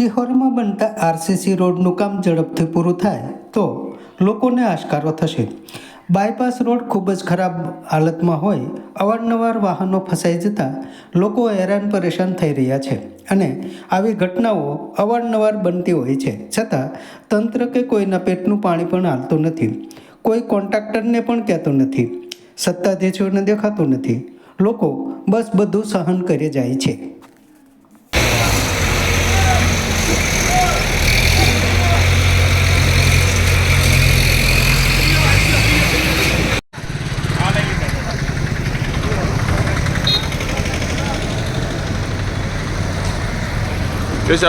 સિહોરમાં બનતા આરસીસી રોડનું કામ ઝડપથી પૂરું થાય તો લોકોને આશકારો થશે। બાયપાસ રોડ ખૂબ જ ખરાબ હાલતમાં હોય, અવારનવાર વાહનો ફસાઈ જતા લોકો હેરાન પરેશાન થઈ રહ્યા છે અને આવી ઘટનાઓ અવારનવાર બનતી હોય છે, છતાં તંત્ર કે કોઈના પેટનું પાણી પણ હાલતું નથી, કોઈ કોન્ટ્રાક્ટરને પણ કહેતું નથી, સત્તાધીશોને દેખાતું નથી, લોકો બસ બધું સહન કરી જાય છે। Tschüss,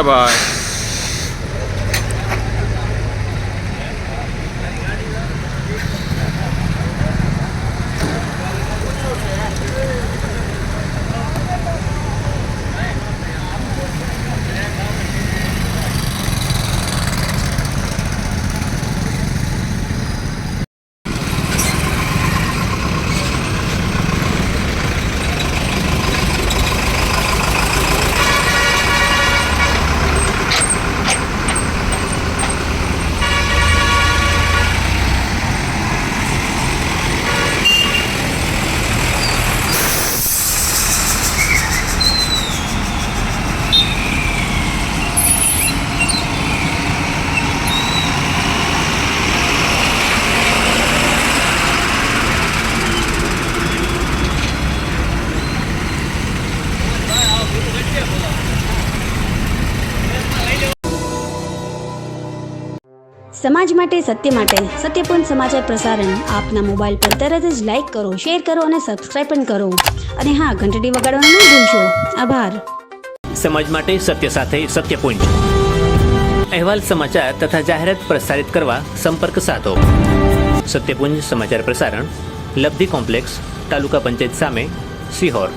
સમાજ માટે સત્યપૂર્ણ સમાચાર પ્રસારણ આપના મોબાઈલ પર તરત જ લાઈક કરો, શેર કરો અને સબસ્ક્રાઇબ પણ કરો, અને હા, ઘંટડી વગાડવાનું ન ભૂલશો। આભાર। સમાજ માટે સત્ય સાથે સત્યપૂર્ણ અહેવાલ, સમાચાર તથા જાહેરાત પ્રસારિત કરવા સંપર્ક સાધો। સત્યપુંજ સમાચાર પ્રસારણ, લબ્ધિ કોમ્પ્લેક્સ, તાલુકા પંચાયત સામે, સિહોર।